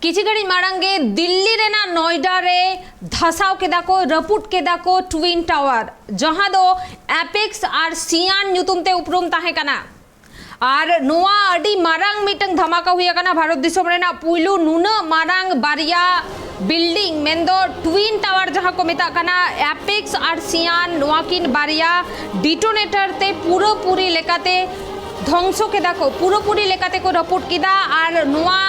किसी घड़ी मांगे दिल्ली रेना नोएडा रे धसाव केदा को रपुट केदा को ट्विन टावर जहां दो एपेक्स और सियान ᱧᱩᱛᱩᱢ ते उपरुम ताहे कना और नोआ अडी मारांग मिटंग धमाका हुई कना भारत दिसोम रेना पुइलु नुना मारांग बारिया बिल्डिंग मेंदो ट्विन टावर जहां को मेता कना एपेक्स और सियान नोआ किन बारिया डिटोनेटर ते पूरी लेकाते ध्वंसो केदा को पूरी लेकाते को रपुट केदा और नोआ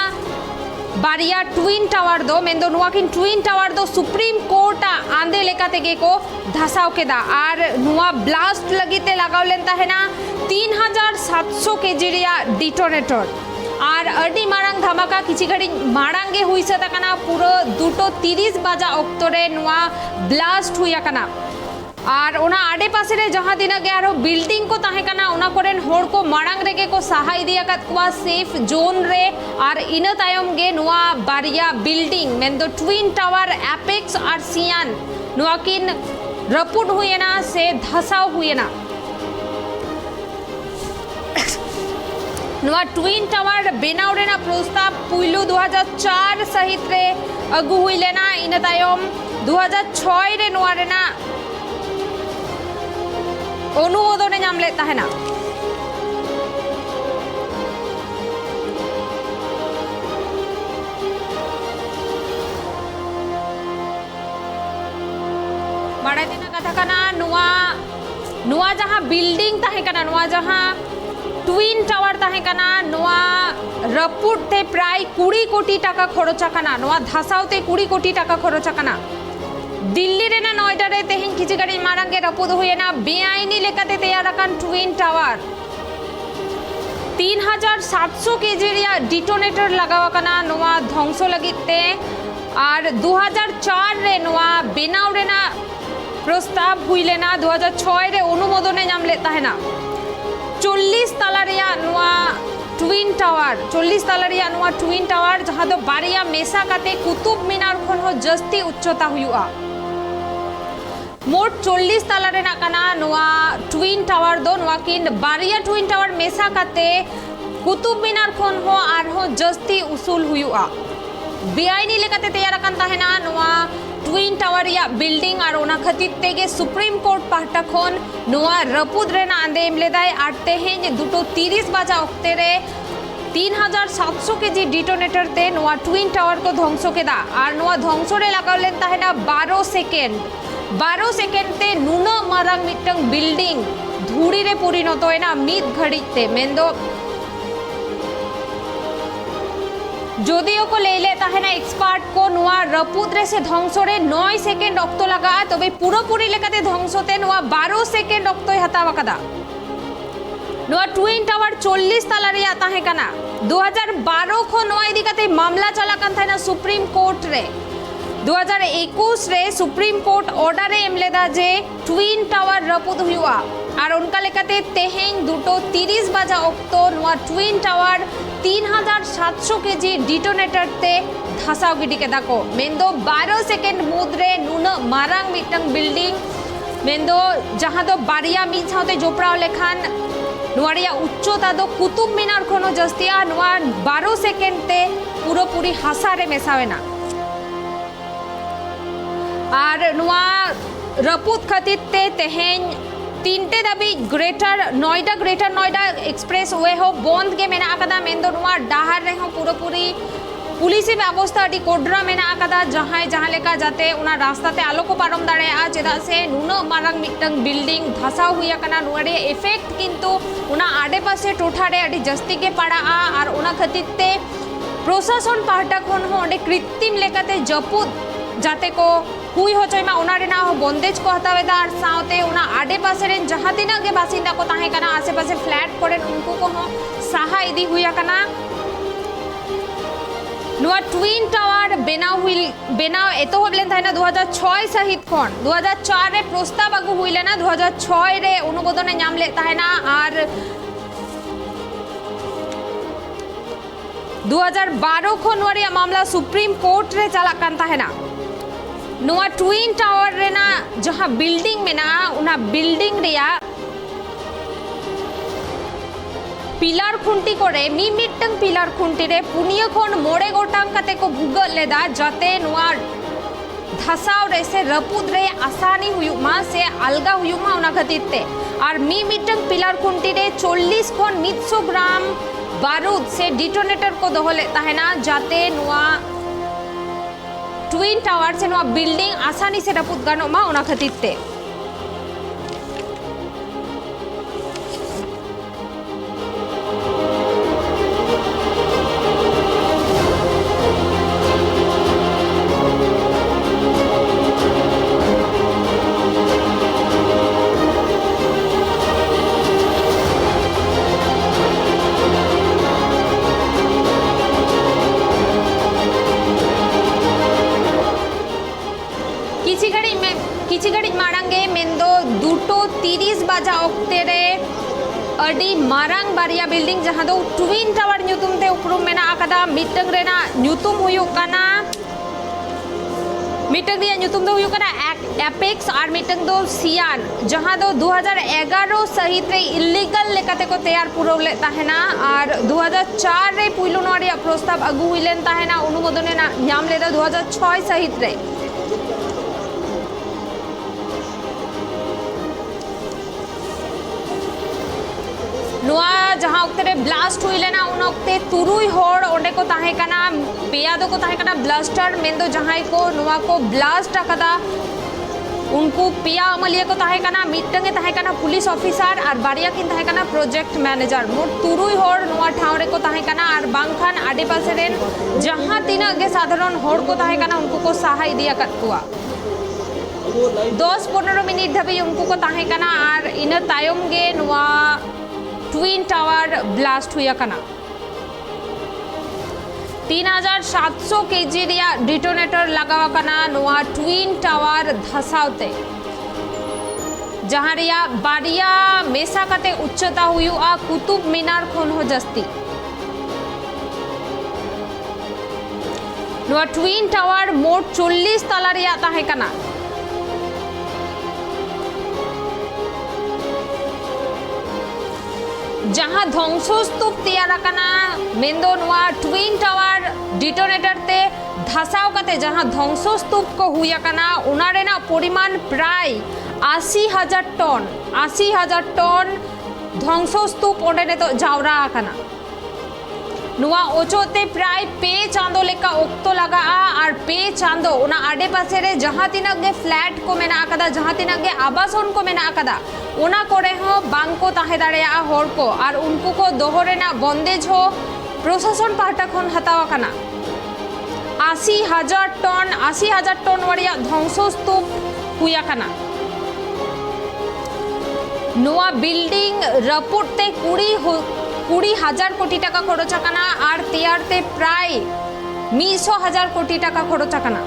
बारिया ट्विन टावर दो मेंदो नोआ किन ट्विन टावर दो सुप्रीम कोर्ट आंदे लेकाते गे को धसाव केदा और नोआ ब्लास्ट लगिते लगाव लेनता है ना 3700 केजी रिया डिटोनेटर और अडी मारांग धमाका किसी घड़ी मारांगे हुई सता कना पूरा 2:30 बजा अक्तरे नोआ ब्लास्ट हुई कना और उना आडे पासे रे जहां दिना गया रो बिल्डिंग को ताहे कना उना कोरेन होड़ को मारांग रेगे को सहाय दिया कत कुआ सेफ जोन रे और इना तायम गे नोआ बारिया बिल्डिंग मेंदो ट्विन टावर एपेक्स और सियान नोआ किन रपुट हुई ना से धसाव हुई ना नोआ ट्विन टावर बेनाव रेना प्रस्ताव पुइलु 2004 सहित रे अगु हुई लेना इना तायम 2006 रे नोआ रेना अनुमोदने नाम लेता है ना बड़ा दिन कथा कना नुआ जहां बिल्डिंग ताहे कना नुआ जहां ट्विन टावर ताहे कना नुआ रपुट ते प्राय 20 कोटी टाका खरचा कना नुआ धसावते 20 कोटी टाका खरचा कना दिल्ली रेना नोएडा रे तेहिन किसी घड़ी मारांगे रपुद हुए ना बेआईनी लेकाते तैयार रखन ट्विन टावर 3700 केजी रिया डिटोनेटर लगावा कना नोआ ध्वंसो लगिते और 2004 रे नोआ बेनाव रेना प्रस्ताव हुई लेना 2006 रे अनुमोदने नाम लेता है ना 40 तला रिया नोआ ट्विन टावर 40 तला रिया नोआ ट्विन टावर जहां दो बारिया मेसा काते कुतुब मीनार खन हो जस्ती उच्चता हुआ मोट 40 तला रेना कना नोआ ट्विन टावर दो नोआ किन बारिया ट्विन टावर मेसा काते कुतुब मीनार खन हो आर हो जस्ती उसूल हुआ बेआईनी लेकाते तैयार कन ताहेना नोआ ट्विन टावर या बिल्डिंग और ओना खतिर तेगे सुप्रीम कोर्ट पाहटा खन नोआ रपुद रेना आंदे एमलेदाय आर तेहेन 2:30 बजा अक्ते रे 3700 केजी डिटोनेटर ते नोआ ट्विन टावर को ध्वंसो केदा और नोआ ध्वंसो रे लगाव लेन ताहेना 12 सेकेंड ते नुना मारांग मिटंग बिल्डिंग धूड़ी रे परिणत होना मिद घड़ी ते मेंदो जदिओ को ले लेता है ना एक्सपर्ट को नुआ रपुद रे से ध्वंसो रे 9 सेकेंड अक्तो लगा तबे पूरी लेकाते ध्वंसोते नुआ 12 सेकेंड अक्तो हतावा कदा नोआ ट्विन टावर 40 तला रे आता है कना 2012 को नोआ इदी कते मामला चला कन था ना सुप्रीम कोर्ट रे 2021 रे सुप्रीम कोर्ट ऑर्डर एमलेदा जे ट्विन टावर रपुद हुआ और उनका लेकाते तेहेन 2:30 बजा अक्तो नोआ ट्विन टावर 3700 केजी डिटोनेटर ते धसाव गिडी केदा को मेंदो 12 सेकेंड मुद्रे नुना मारांग मिटंग बिल्डिंग मेंदो जहां दो बारिया मिद साथे जोपड़ाव लेखान नुआरिया उच्चता दो कुतुब मीनार खनो जस्तिया नुआ 12 सेकेंड ते पूरी हासा रे मेसावेना और नुआ रपुद खतिर ते तेहेन 3 दाबी ग्रेटर नोएडा एक्सप्रेस वे हो बंद के मेना आकदा मेंदो नुआ डाहार रे हो पूरी पुलिस व्यवस्था अडी कोड्रा मेना आकदा जहां लेका जाते उना रास्ता ते आलो को पारम दाड़े आ चेदा से नुना मारांग मिटंग बिल्डिंग धसाव हुई कना नुआरे इफेक्ट किंतु उना आडे पासे टोठा रे अडी जस्ती के पड़ा आ और उना खतिर ते प्रशासन पाहटा खन हो अंडे कृत्रिम लेकाते जपुद जाते को हुई हो चोयमा उना रेना हो बंदेज को हतावेदा और साउते उना आडे पासे रे जहां दिना के बासिंदा को ताहे कना आसे पासे फ्लैट कोरेन उनको को हो सहा इदी हुई कना नुआ ट्विन टावर बेनाव एतो हबलेन थाइना 2006 सहित खन 2004 रे प्रस्ताव आगु हुई लेना 2006 रे अनुमोदने नाम लेता है ना और 2012 खन वारिया मामला सुप्रीम कोर्ट रे चला कांता है ना नुआ ट्विन टावर रेना जहां बिल्डिंग में ना उना बिल्डिंग रिया पिलार खुंटी करे मिमिटंग पिलार खुंटी रे पुनिया खन मोड़े गोटांग कते को भूगल लेदा जाते नुआ धसाव रे से रपुद रे आसानी हुयुमा से अलगा हुयुमा उना खतिते और मिमिटंग पिलार खुंटी रे 40 खन 100 ग्राम बारूद से डिटोनेटर को दोहले ताहेना जाते नुआ ट्विन टावर से नुआ बिल्डिंग आसानी से रपुद गानोमा उना खतिते किसी घड़ी मारंगे मेंदो 2:30 बजा ओक्ते रे अडी मारंग बारिया बिल्डिंग जहां दो ट्विन टावर न्यूतुम ते उपरुम मेना आकादा मिटंग रेना न्यूतुम हुयुक काना मिटंग दिया न्यूतुम दो हुयुक काना एपेक्स और मिटंग दो सियान जहां दो 2011 सहित रे इलीगल लेकाते को तैयार पुरौले ताहेना और 2004 रे पुइलु नोरिया प्रस्ताव अगु हुइलेन ताहेना अनुमोदने ना ᱧᱟᱢ लेदा 2006 सहित रे नुआ जहां उक्ते रे ब्लास्ट हुई लेना उन उक्ते तुरुई होड़ ओंडे को ताहे कना पेया दो को ताहे कना ब्लास्टर मेंदो जहां को नुआ को ब्लास्ट कदा उनको पिया अमलिया को ताहे कना मिटंगे ताहे कना पुलिस ऑफिसर और बारिया किन ताहे कना प्रोजेक्ट मैनेजर मोट तुरुई होड़ नुआ ठावरे को ताहे कना और बांखान आडे पासे रेन जहां तीना गे साधारण होड़ को ताहे कना उनको को सहाय दिया कतुआ 10-15 मिनट धबी उनको को ताहे कना और इन तायम गे नुआ ट्विन टावर ब्लास्ट हुआ कना 3700 केजी रिया डिटोनेटर लगावा कना नुआ ट्विन टावर धसावते जहां रिया बारिया मेसा कते उच्चता हुआ कुतुब मीनार खोन हो जस्ती नुआ ट्विन टावर मोट 40 तला रिया ताहे कना जहां ध्वंसस्तूप तैयार कना मेंदो नुआ ट्विन टावर डिटोनेटर ते धसाव कते जहां ध्वंसस्तूप को हुआ कना उना रेना परिमाण प्राय 80,000 टन ध्वंसस्तूप ओंडे ने तो जावरा कना नुआ ओचोते प्राय पे चांदो लेका ओक्तो लगा और पे चांदो उना आडे पासे रे जहां तिना गे फ्लैट को मेना आकदा जहां तिना गे आवासन को मेना आकदा उना कोरे हो बांग को ताहे दाड़ेया होड़ को और उनको को दोहरे ना बंदेज हो प्रशासन पाहटा खन हतावा कना 80,000 टन वारिया ध्वंसस्तूप हुआ कना नुआ बिल्डिंग रपुटते 20,000 कोटी टाका खरच आकाना और तैयारते प्राय 100,000 कोटी टाका खरच आकाना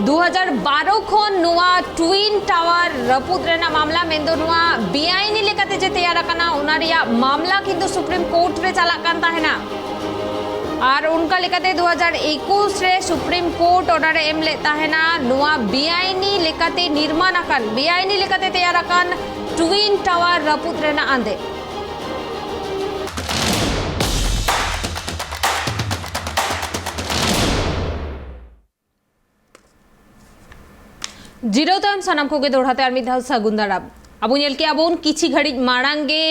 2012 खन नुआ ट्विन टावर रपुद रेना मामला मेंदो नुआ बेआईनी लेकाते जे तैयार आकाना उना रिया मामला किंतु सुप्रीम कोर्ट रे चला कान ताहेना और उनका लेकाते 2021 रे सुप्रीम कोर्ट ऑर्डर एम लेता है ना नुआ बेआईनी लेकाते निर्माण आकान बेआईनी लेकाते तैयार आकान ट्विन टावर रपुद रेना आंदे जीरो तम सनम को गे दोड़ाते आर मिधाल सगुंदाराब अब नेल के अबोन किछि घड़ी मारांगे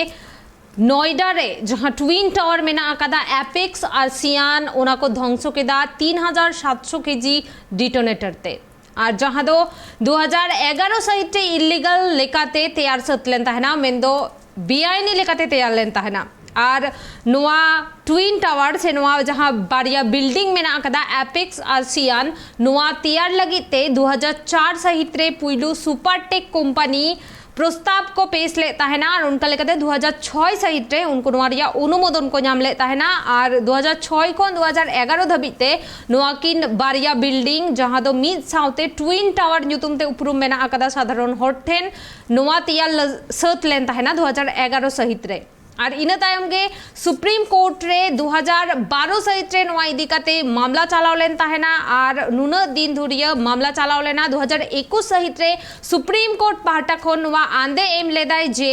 नोएडा रे जहां ट्विन टावर में आकादा एपेक्स और सियान उना को ध्वंसो के दा 3,700 केजी डिटोनेटर ते और जहां दो 2011 सहित इलीगल लेकाते तैयार सतलेन ताहेना मेंदो बेआईनी लेकाते तैयार लेन ताहेना और नुआ ट्विन टावर से नुआ जहां बारिया बिल्डिंग में आकादा एपेक्स और सियान नुआ तैयार लगिते 2004 सहित रे पुइलू सुपरटेक कंपनी प्रस्ताव को पेश लेता है ना और उनका लेकर 2006 सहित रे उनको नुआरिया अनुमोदन को नाम लेता है ना और 2006 को 2011 धबीते नुआकिन बारिया बिल्डिंग जहां दो मीद साउते ट्विन टावर ᱧᱩᱛᱩᱢ ते उपरुम में आकादा साधारण हॉट ठेन नुआ तैयार सत लेन है ना 2011 सहित रे और इन तायम गे सुप्रीम कोर्ट रे 2012 सहित रे नोआ इदी काते मामला चलाव लेन ताहेना और नुना दिन धुरिया मामला चलाव लेना 2021 सहित रे सुप्रीम कोर्ट पाहटा खन नोआ आंदे एम लेदाय जे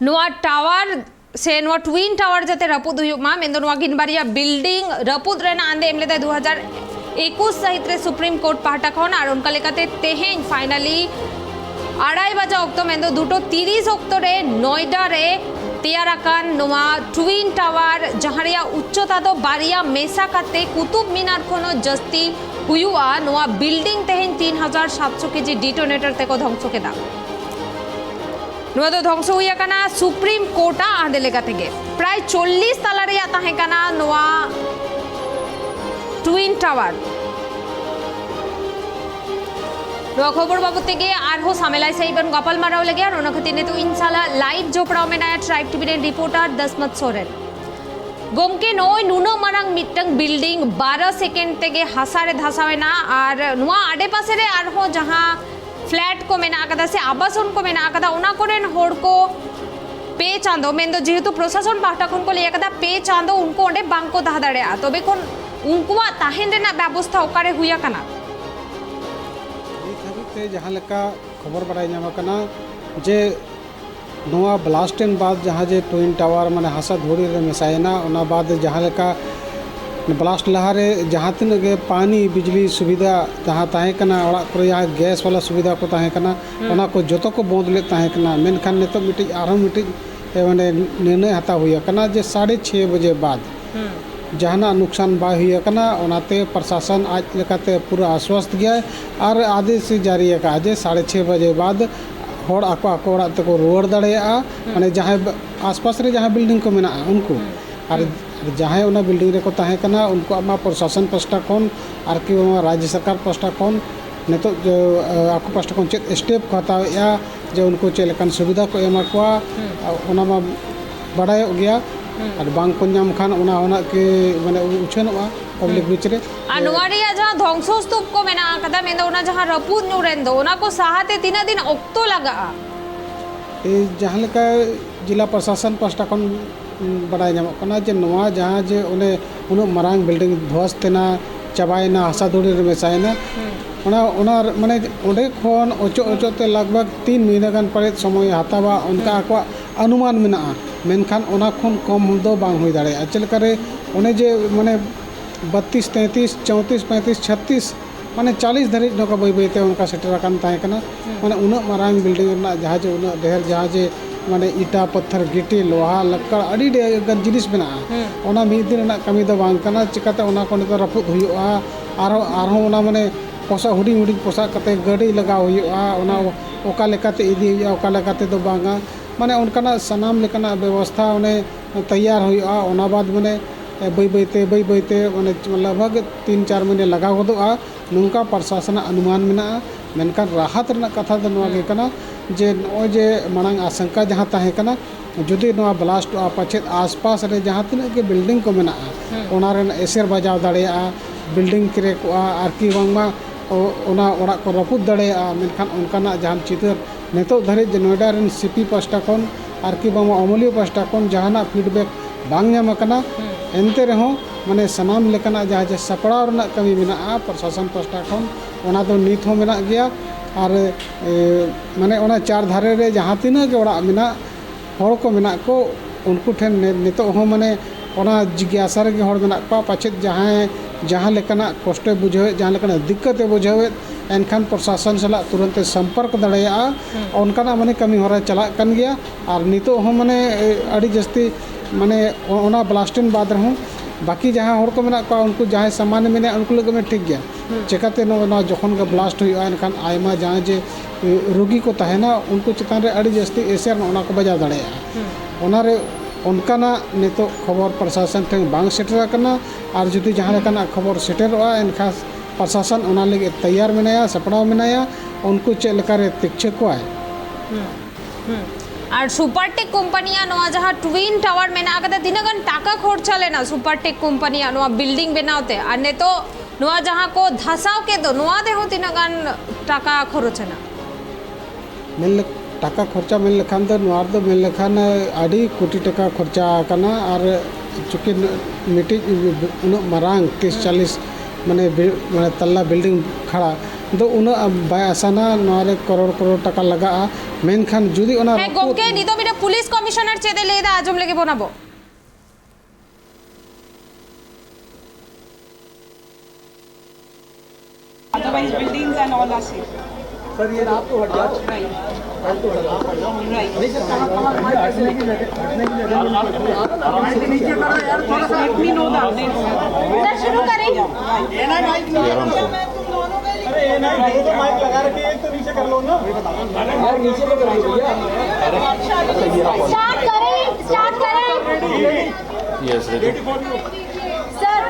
नोआ टावर से नोआ ट्विन टावर जते रपुद हुयुमा मेंदो नोआ गिन बारिया बिल्डिंग रपुद रेना आंदे एम लेदाय 2021 सहित रे सुप्रीम कोर्ट पाहटा खन और उनका लेकाते तेहें फाइनली 2:30 बजे ऑक्टो मेंदो 2:30 ऑक्टो रे नोएडा रे तेयाराकान नोआ ट्विन टावर जहां रेया उच्चता दो बारिया मेसा काते कुतुब मीनार खनो जस्ती हुयुआ नोआ बिल्डिंग तेहें 3700 केजी डिटोनेटर तेको ध्वंस केदा नोआ दो ध्वंस हुया कना सुप्रीम कोर्टा आंदे लेगा तेगे प्राय 40 ताला रेया ताहे कना नोआ ट्विन टावर नोआ खबर बाबते गे आरहो सामेलाई सहीबन गोपाल माराव लगे और उन खतिने तो इंशाल्लाह लाइव जोपड़ाव में नया ट्राइब टीवी रे रिपोर्टर दसमत सोरेन गोमके नोय नुनो मारांग मिटंग बिल्डिंग 12 सेकेंड तेगे हासारे धासावेना और नोआ आडे पासे रे आरहो जहां फ्लैट को मेना आकादा से आवासन को मेना आकादा उना कोरेन होड़ को पे चांदो मेंदो जेहेतु प्रशासन पाहटा खन को ले आकादा पे चांदो उनको ओंडे बांको दाहा दाड़ेया तबे कोन उनकुआ ताहेन रेना व्यवस्था ओकारे हुया कना जहाँ लेका खबर बड़ाई नामा कना जे नोआ ब्लास्टेन बाद जहाँ जे ट्विन टावर माने हासा धोड़ी रे मेसायना ओना बाद जहाँ लेका ब्लास्ट लहारे जहाँ तीन गे पानी बिजली सुविधा जहाँ ताहे कना ओड़ा करे यहाँ गैस वाला सुविधा को ताहे कना ओना को जोतो को बोंद ले ताहे कना मेनखान नितो मिटी आरो मिटी माने निर्णय हता हुआ कना जे 6:30 बजे बाद जहाना नुकसान बाय हुई कना ओनाते प्रशासन आज लेकाते पूरा आश्वस्त गया और आदेश जारी है आज 6:30 बजे बाद होड़ आको आको ओड़ा तको रुआड़ दाड़ेया माने जहां आसपास रे जहां बिल्डिंग को मेना उनको और जहां उना बिल्डिंग रे को ताहे कना उनको आमा प्रशासन पास्टा कोन और कि राज्य सरकार पास्टा कोन नितो जो आको पास्टा कोन चेत स्टेप को हताया जो उनको चेलकान सुविधा को एमा को ओना मा बड़ाय गया और बांग को नाम खान उना होना के माने उछनवा पब्लिक बीच रे अनुवारिया जहां ध्वंसो स्तूप को मेना कदा मेंदो उना जहां रपुद नुरेंदो उना को साहाते 3 दिन ऑक्टो लगा ए जहां लेका जिला प्रशासन पास्टा कोन बड़ाय नाम कना जे नोआ जहां जे उने उनो मरांग बिल्डिंग ध्वस्तना चाबायना हासा धोड़ी रे मेसायना उना माने ओंडे खोन ओचो ते लगभग 3 महीना गान परे समय हातावा उनका को अनुमान मेना मेनखान ओना खोन कम दो बांग हुई दाड़े चलकारे उन्हें जे माने 32 33 34 35 36 माने 40 धरी नोका बई बईते उनका सेटर कान ताहे कना माने उना मारांग बिल्डिंग ना जहां जे उना ढेर जहां जे माने ईटा पत्थर गिटी लोहा लक्कड़ अड़ी गन जिनिस बना ओना मिद दिन ना कमी दो बांग कना चिकाते ओना को नितो रपुद हुयुआ आरो ओना माने पोसा हुडी हुडी पोसा कते गाड़ी लगा हुयुआ ओना ओका लेकाते इदी हुयुआ ओका लेकाते दो बांगा माने उनका सनाम लेकाना व्यवस्था उन्हें तैयार हुआ ओना बाद माने बई बईते माने लगभग 3-4 महीने लगा गोदोआ नुका प्रशासन अनुमान मेना मेनकान राहत रना कथा दो नोआ गे कना जे नोय जे मांग आशंका जहाँ ताहे कना जुदी नोआ ब्लास्ट पाछे आसपास रे जहाँ तीन के बिल्डिंग को मेना ओना रेन एसेर बजाव दाड़ेया बिल्डिंग क्रेकोआ आर कि बांगमा ओना ओड़ा को रपुद दाड़ेया मेनखान उनकाना जहां चितर नितो धरे नोएडा रेन सीपी पास्टा कोन आर कि बांगमा अमूल्य पास्टा कोन जहाना फीडबैक बांग नाम कना एनते रहो माने सनाम लेकाना जहां जे सपड़ाव रना कमी मेना प्रशासन पास्टा कोन ओना दो नित हो मेना गया और माने ओना चार धारे रे जहां तीना के ओड़ा मेना होड़ को मेना को उनको ठेन नितो हो माने ओना जिज्ञासा रे होड़ मेना को पाछे जहां लेकाना कष्ट बुझे जहां लेकाना दिक्कत बुझे एनखान प्रशासन सला तुरंत संपर्क दाड़ेया उनकाना माने कमी होरा चला कन गया और नितो हो माने अड़ी जस्ती माने ओना ब्लास्टिंग बाद रहो बाकी जहाँ होड़ को मेना को उनको जहाँ सामान्य मेने उनको लगे में ठीक गया चिकाते ना जखन का ब्लास्ट हुआ एनखान आयमा जहाँ जे रोगी को तहना उनको चितान रे अड़ी जस्ती एसेर ओना को बजा दाड़ेया ओना रे उनकाना नितो खबर प्रशासन ठें बांग सेटर कना और जुदी जहाँ लेकाना खबर सेटरोआ एनखान प्रशासन ओना लगे तैयार मेनाया सपड़ाव मेनाया उनको चेक लेकारे तिक्षे को आए और सुपरटेक कोम्पानिया नोआ जहाँ ट्विन टावर मेना कदा तिनागान टाका खर्चा लेना सुपरटेक कोम्पानिया नोआ बिल्डिंग बनावते और ने तो नोआ जहाँ को धसाव के दो नोआ दे हो तिनागान टाका खर्च ना टाका खर्चा मेन लेखान दो नोआ दो मेन लेखान आड़ी कोटी टाका खर्चा आकना और चूँकि मिट्टी उन मारांग 30-40 माने माने तल्ला बिल्डिंग खड़ा तो उन बाय आसाना नोआरे करोड़ टाका लगा मेनखान जुदी ओना হ্যাঁ গমকে নিতো মিটা পুলিশ কমিশনার চেদে লেদা আজম লেগে বনাবো Otherwise, buildings and all are safe. Sir ये रात को हट गया Let me know the updates. Sir शुरू करें माइक लगा रखे एक तो नीचे कर लो ना यार नीचे पे कराइए भैया स्टार्ट करें यस सर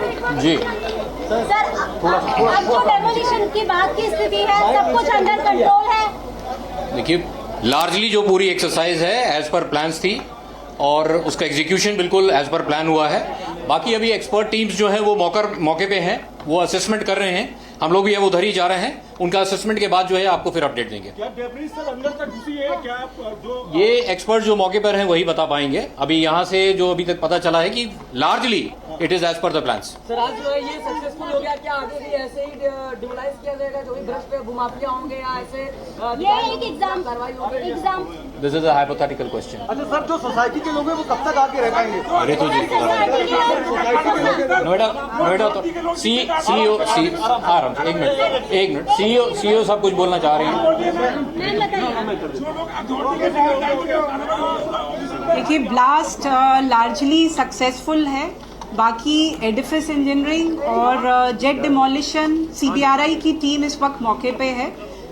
जी सर अब जो डेमोलिशन की बात की स्थिति है सब कुछ अंडर कंट्रोल है। देखिए लार्जली जो पूरी एक्सरसाइज है एज पर प्लान्स थी और उसका एग्जीक्यूशन बिल्कुल एज पर प्लान हुआ है। बाकी अभी एक्सपर्ट टीम्स जो है वो मौके पे हैं, वो असेसमेंट कर रहे हैं। हम लोग भी अब उधर ही जा रहे हैं। उनका असेसमेंट के बाद जो है आपको फिर अपडेट देंगे। क्या डेब्रिस सर अंदर तक घुसी है क्या जो ये एक्सपर्ट जो मौके पर हैं वही बता पाएंगे। अभी यहाँ से जो अभी तक पता चला है कि largely it is as per the plans. Sir आज जो है ये सक्सेसफुल हो गया, क्या आगे भी ऐसे ही डिमोलाइज किया जाएगा जो भी ब्रश पे भूमाफिया होंगे या ऐसे ये एक एग्जाम कार्रवाई होगी? Exam this is a hypothetical question. अच्छा सर जो सोसाइटी के लोग हैं वो कब तक आके रह पाएंगे? अरे तो जी नोएडा तो सीईओ आराम से एक मिनट सीईओ सब कुछ बोलना चाह रही हैं। देखिए ब्लास्ट लार्जली सक्सेसफुल है। बाकी एडिफिस इंजीनियरिंग और जेट डिमोलिशन सीबीआरआई की टीम इस वक्त मौके पे है,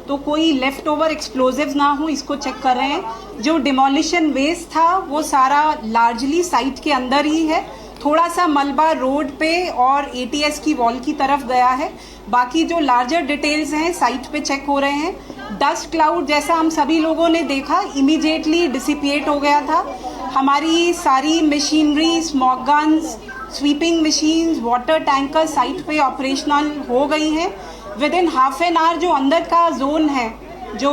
तो कोई लेफ्ट ओवर एक्सप्लोजिव ना हो इसको चेक कर रहे हैं। जो डिमोलिशन वेस्ट था वो सारा लार्जली साइट के अंदर ही है, थोड़ा सा मलबा रोड पे और एटीएस की वॉल की तरफ गया है। बाकी जो लार्जर डिटेल्स हैं साइट पे चेक हो रहे हैं। डस्ट क्लाउड जैसा हम सभी लोगों ने देखा इमीडिएटली डिसिपिएट हो गया था। हमारी सारी machinery, smog guns, sweeping machines, water tanker site पे ऑपरेशनल हो गई हैं। With in half an hour जो अंदर का जोन है जो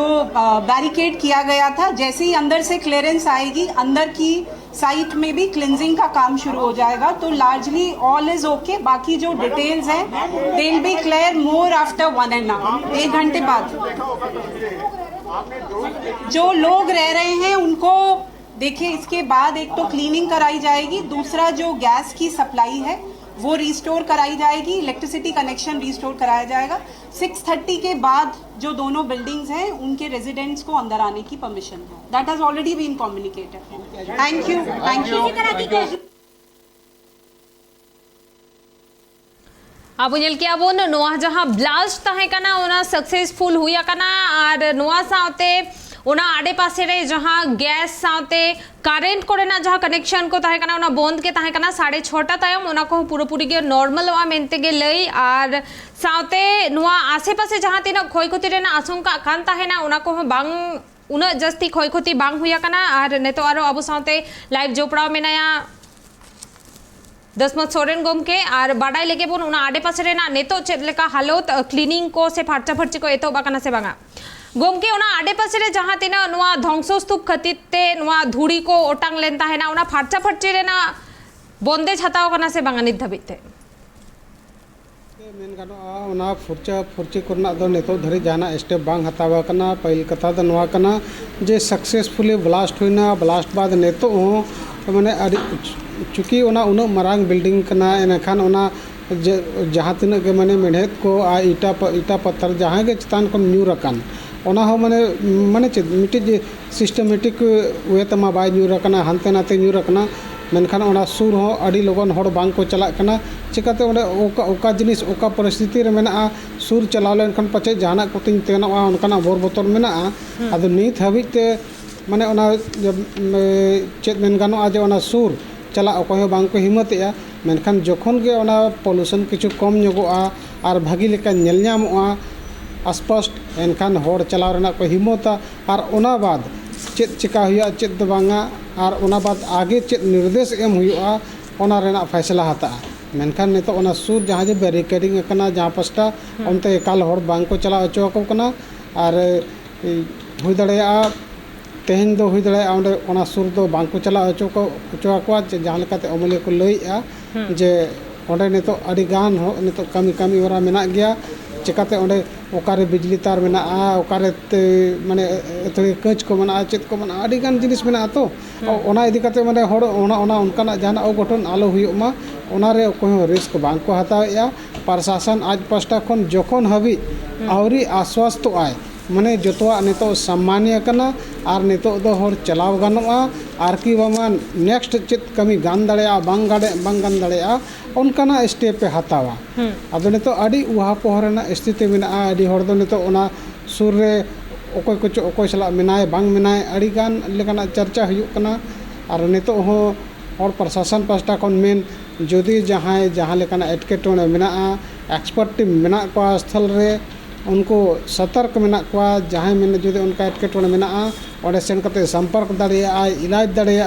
बैरिकेड किया गया था, जैसे ही अंदर से क्लियरेंस आएगी अंदर की साइट में भी क्लिनजिंग का काम शुरू हो जाएगा। तो लार्जली ऑल इज ओके। बाकी जो डिटेल्स हैं they will be clear more after 1 घंटे बाद। जो लोग रह रहे हैं उनको देखिए इसके बाद एक तो क्लीनिंग कराई जाएगी, दूसरा जो गैस की सप्लाई है वो रिस्टोर कराई जाएगी, इलेक्ट्रिसिटी कनेक्शन रिस्टोर कराया जाएगा। 6:30 के बाद जो दोनों बिल्डिंग्स हैं उनके रेजिडेंट्स को अंदर आने की परमिशन है। That has already been communicated. Thank you. अब नेल के अब नोआ जहां ब्लास्ट तहे कना ओना सक्सेसफुल हुआ कना और नोआ साथे ओना आडे पासे रे जहां गैस साथे कारेंट कोरेना जहां कनेक्शन को तहे कना ओना बंद के तहे कना 6:30 तायम ओना को पूरी गे नॉर्मल वा मेनते गे लई और साथे नोआ आसे पासे जहां तीना क्षय क्षति रेना आशंका कान तहे ना ओना को बांग उना जस्ती क्षय क्षति बांग हुआ कना और नेतो आरो अब साथे लाइव जोपड़ा मेनाया दसमत सोरेन गमके और बाडाई लेके बोन उना आडे पासे रेना नेतो चेद लेका हालत क्लीनिंग को से फार्चा फर्ची को एतो बाकना से बांगा गमके उना आडे पासे रे जहां तिना नुआ ध्वंसस्तूप खतिते नुआ धुड़ी को ओटांग लेनता है ना उना फार्चा फर्ची रेना बंदेज हताव कना से बांगा नित धबिते मेन गानोआ ओना फुर्ची करना दो नेतो धरी जाना स्टेप बांग हतावा कना। पहिल कथा दो नोआ कना जे सक्सेसफुली ब्लास्ट हुईना, ब्लास्ट बाद नेतो माने चूँकि ओना उना मारांग बिल्डिंग कना एनखान ओना जहाँ तीन के माने मेढ़ेद को इटा पत्थर जहाँ के चितान को न्यूरकान ओना हो माने माने चेद मिट्टी सिस्टमेटिक वे तमा बाय न्यूरकाना हानते नाते न्यूरकाना मेनखान ओना सुर हो अड़ी लगन हड़ बांग को चला कना चिकाते ओंडे ओका जिनिस ओका परिस्थिति रे मेना सुर चलाव लेनखान पाचे जहाना कोतिन तेनोआ ओनकाना बोर बोतल मेना आदो नित हाबिते माने ओना चेद मेन गानोआ जे ओना सुर चला अकय बांग को हिम्मतेआ मेनखान जखन के ओना पॉल्यूशन किछु कम नगोआ और भागी लेका नेल ᱧᱟᱢᱚᱜᱼᱟ स्पष्ट एनखान हर चलाव रेना को हिम्मता और ओना बाद चेद चिका हुआ चेद दो बांगा और ओना बाद आगे चेद निर्देश एम हुआ ओना रेना फैसला हता मेनखान नितो ओना सुर जहाँ जे बैरिकेडिंग कना जहाँ पास्टा ओनते एकाल हर बांग को चला अचो को कना और हुई दड़ेया तेहन दो हुई दाड़ा ओंडे ओना सुर दो बांको चला अचो को जहाँ लेकाते अमलिया को लईआ जे ओंडे नितो अड़ी गान हो नितो कमी वरा मेना गया चिकाते ओंडे ओकारे बिजली तार मेना ओकारे माने थोड़ी कच को मना चेत को मना अड़ी गान जिनिस मेना तो ओना इदी काते माने होड़ ओना उनकाना जहाना अघटन आलो हुयुमा ओनारे कोई रिस्क बांको हतावेआ प्रशासन आज पास्टा खन जखन हाबी आवरी आश्वस्त आय माने जोतवा नितो सम्मानीय कना और नितो दो हर चलाव गानोआ और कि बामा नेक्स्ट चेत कमी गान दाड़ेया बांग गान दाड़ेया उनकाना स्टेप पे हतावा अदो नितो अड़ी उहा पोहरना स्थिति मेना अड़ी हर दो नितो ओना सुर रे ओकोय कुछ ओकोय सला मेनाय बांग मेनाय अड़ी गान लेकाना चर्चा हुयुक कना और नितो हो और प्रशासन पास्टा खन मेन जदि जहाँ लेकाना एटकेटोणे मेना एक्सपर्ट टीम मेना को स्थल रे उनको सतर्क मेना को जहाँ में जुदे उनका एटकेटोणे मेना और सेन कते संपर्क दाड़ेया इलाज दाड़ेया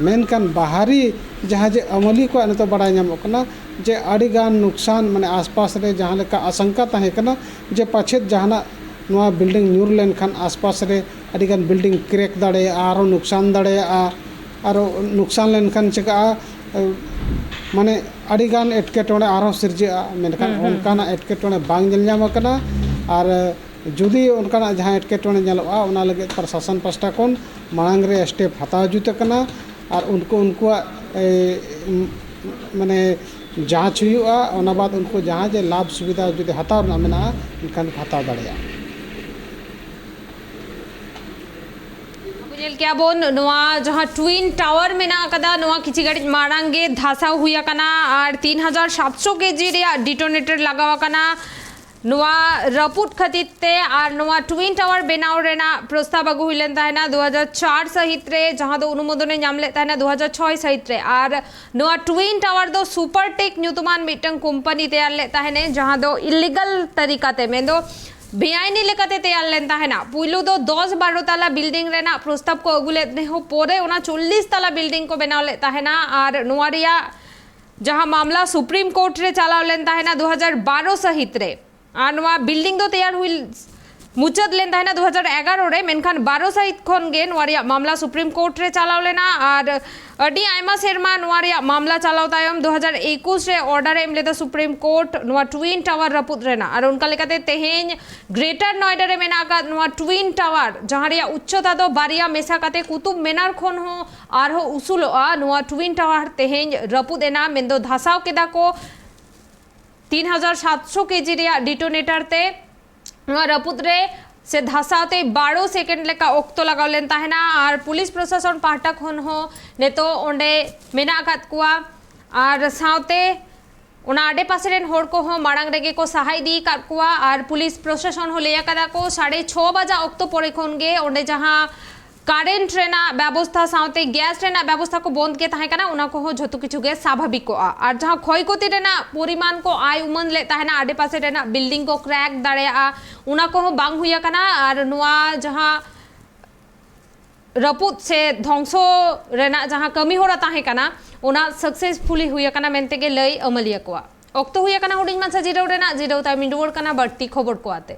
मेनकान बाहरी जहाँ जे अमली को नितो बड़ा नामोकना जे अड़ी गान नुकसान माने आसपास रे जहाँ लेका आशंका ताहे कना जे पाछे जहाना नवा बिल्डिंग न्यूर लेन खान आसपास रे अड़ी गान बिल्डिंग क्रेक दाड़ेया आरो नुकसान दाड़ेया आरो नुकसान लेन खान चिका माने अड़ी गान एटकेटोणे आरो सिरजेआ मेनखान उनकाना एटकेटोणे बांग नेल ᱧᱟᱢ कना और जुदी उनकाना जहाँ एटकेटोणे नेलोआ ओना लगे प्रशासन पास्टा कोन मांग रे स्टेप हताव जुते कना और उनको माने जांच हुआ ओना बाद उनको जहाँ जे लाभ सुविधा जुदी हताव ना मेना इनखान हताव दाड़ेया क्या बोन नवा जहाँ ट्विन टावर मेना कदा नवा किछि घड़ी मारांगे धासाव हुया कना और 3700 केजी रे डिटोनेटर लगावा कना नवा रपुट खतिते और नवा ट्विन टावर बेनाव रेना प्रस्ताव अगु हुइलेन ताहेना 2004 सहित रे जहाँ दो अनुमोदने नामले ताहेना 2006 सहित रे और नवा ट्विन टावर दो सुपरटेक न्यूतुमान मिटंग कंपनी तैयार ले ताहेने जहाँ दो इलीगल तरीकाते में दो बेआईनी लेकाते तैयार लेन ताहेना पुइलु दो 10-12 ताला बिल्डिंग रेना प्रस्ताव को अगुले ने हो पोरे ओना 40 ताला बिल्डिंग को बनाव ले ताहेना और नोवारिया जहां मामला सुप्रीम कोर्ट रे चलाव लेन ताहेना 2012 सहित रे और नोवा बिल्डिंग दो तैयार हुई मुचाद लेन ताहेना 2011 रे मेनखान 12 सहित खन गे नोवारिया मामला सुप्रीम कोर्ट रे चलाव लेना और अडी आयमा सेरमा नोवारिया मामला चलाव तायम 2021 रे ऑर्डर एम लेदा सुप्रीम कोर्ट नोवा ट्विन टावर रपुद रेना और उनका लेकाते तेहेन ग्रेटर नोएडा रे मेना का नोवा ट्विन टावर जहां रे उच्चता दो बारिया मेसा काते कुतुब मेनार खन हो और हो उसूलोआ नोवा ट्विन टावर तेहेन रपुदेना मेंदो धासाव केदा को 3700 केजी रे डिटोनेटर ते रपुद रे से धासाते 12 सेकेंड लेका ओक्तो लगाव लेन ताहेना और पुलिस प्रशासन पाहटा खन हो ने तो ओंडे मेना कात कुआ और सावते उना आडे पासे रेन होड़ को हो माड़ांग रेगे को सहाय दी कात कुआ और पुलिस प्रशासन हो लेया कदा को 6:30 बजा ओक्तो पड़े खन गे ओंडे जहां कारेंट रेना व्यवस्था सावते गैस रेना व्यवस्था को बंद के ताहे कना उना को हो जतो किछु गे स्वाभाविक को और जहां क्षयक्षति रेना परिमाण को आय उमन ले ताहेना आडे पासे रेना बिल्डिंग को क्रैक दाड़ेया उना को हो बांग हुया कना और नोआ जहां रपुत से ध्वंसो रेना जहां कमी होरा ताहे कना उना सक्सेसफुली हुया कना मेनते गे लई अमलिया को ओक्तो हुया कना हुडिंग मा जिरो रेना जिरो तामिन रुवर कना बट्टी खबर को आते